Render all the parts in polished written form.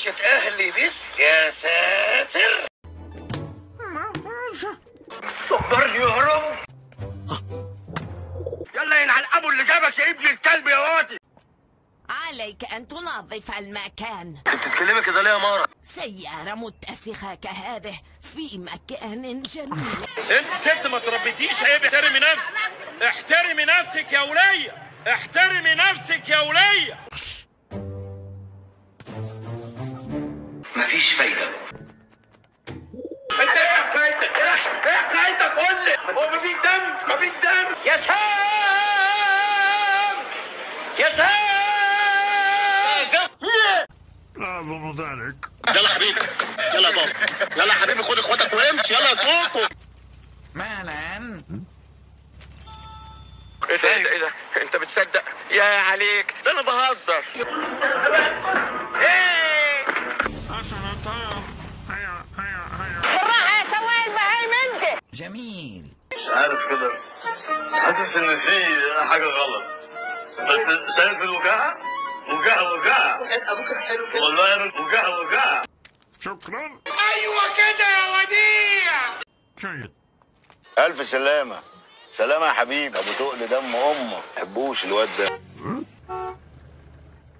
عيشة اهلي بس. يا ساتر، صبرني يا رب. يلا ينعل ابو اللي جابك يا ابن الكلب يا واطي. عليك أن تنظف المكان. انت بتتكلمي كده ليه يا مارا؟ سيارة متسخة كهذه في مكان جميل. انت ست ما تربيتيش عيب. احترمي نفسك، احترمي نفسك يا ولية، احترمي نفسك يا ولية. مفيش فايدة. انت ايه حكايتك؟ ايه حكايتك؟ قول لي. هو مفيش دم؟ مفيش دم. يا سام يا سام. لا أظن ذلك. يلا حبيبي، يلا يا بابا، يلا يا حبيبي، خد اخواتك وامشي. يلا يا كوكو. مالا ايه ده ايه ده ايه ده؟ انت بتصدق؟ يا عليك، ده انا بهزر. عشان طير. هيا هيا هيا. بالراحة يا سواق البهايم انت. جميل. مش عارف كده، حاسس ان في حاجه غلط، بس شايف الوجاعه؟ وجاعه وحياة ابوك الحلو كده. والله انا وجاعه. شكرا. ايوه كده يا وديع. جيد. الف سلامه. سلامه يا حبيبي. ابو تقل دم امك، محبوش الواد ده.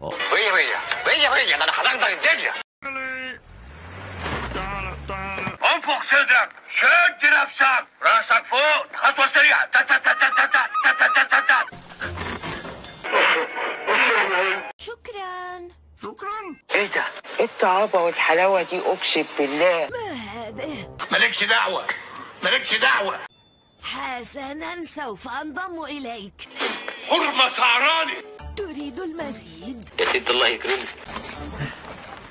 ويا ده انا هدغدغ الدنيا. علي. تعال تعال. انفخ صدرك، شد نفسك، راسك فوق، خطوة سريعة. تا تا تا تا تا تا تا تا تا تا. شكرا. شكرا. ايه ده؟ ايه الطعابة والحلاوة دي؟ اقسم بالله. ما هذا؟ مالكش دعوة، مالكش دعوة. حسنا سوف أنضم إليك. حرمة سعراني. تريد المزيد؟ يا ست الله يكرمك.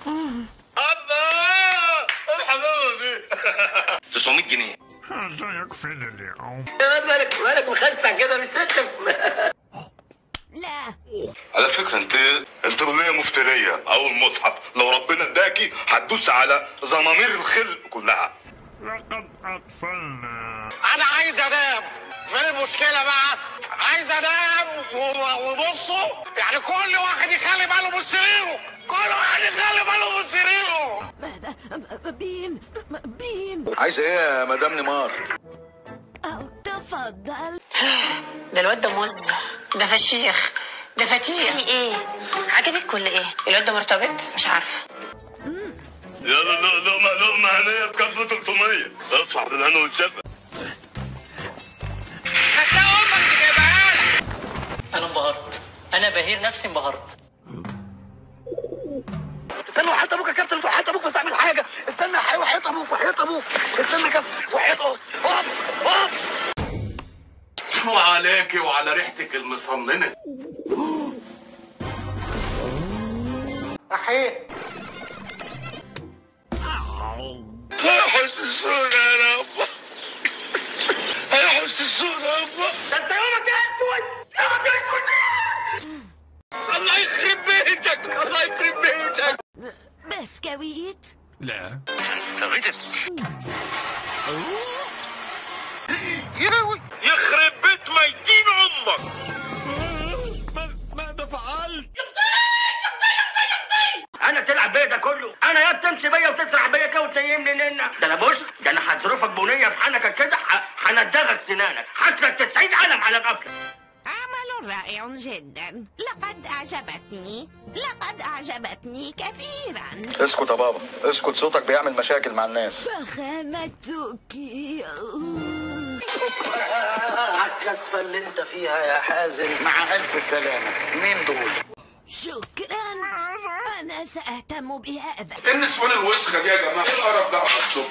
الله الحلاوه دي. 900 جنيه. هذا يكفيني اليوم. مالك مخستع كده مش تكتب. لا. على فكره انت اغنيه مفتريه او المصحف، لو ربنا اداكي هتدوس على زمامير الخلق كلها. لقد أطفلنا. أنا عايز أنام. فين المشكلة بقى؟ عايز أنام وبصوا يعني كل واحد يخلي باله من سريره، كل واحد يخلي باله من سريره. ماذا؟ بين. عايزه ايه يا مدام نيمار؟ أو تفضل. ده الواد ده موز، ده فشيخ، ده فتيح. في ايه؟ عجبك ولا ايه؟ الواد ده مرتبط؟ مش عارفه. يلا لقمه هنيه بكفه 300. اصحى بالهنا والشفا. هتلاقي أمك اللي جايبها لك. انا انبهرت، انا بهير نفسي انبهرت. استنى وحياة أبوك يا كابتن، وحياة أبوك ما تعمل حاجة. استنى وحياة أبوك، وحياة أبوك. استنى يا كابتن، وحياة أبوك. اقف. وعليكي وعلى ريحتك المصننه. أحيي. هيحوز السوق يا رب، هيحوز السوق يا رب. ده أنت يومك أسود، يومك أسود. الله يخرب بيتك، الله يخرب بيتك. بسكويت؟ لا. غدت. يخرب بيت ميتين أمك. ماذا فعلت؟ انا تلعب بيا ده كله؟ انا يا بتمشي بيا وتسرح بيا كده وتنيمني ننا. ده انا بص، ده انا هصرفك بنيه في حنكك كده، هندغك سنانك، هاتلك 90 قلم على الغفله. عمل رائع جدا. لقد أعجبتني كثيرا. اسكت يا بابا، اسكت، صوتك بيعمل مشاكل مع الناس. فخامتك. على الكسفة اللي انت فيها يا حازم. مع ألف سلامة. مين دول؟ شكرا. أنا سأهتم بهذا. النسوان الوسخه دي يا جماعه، ايه القرف ده على الصبح؟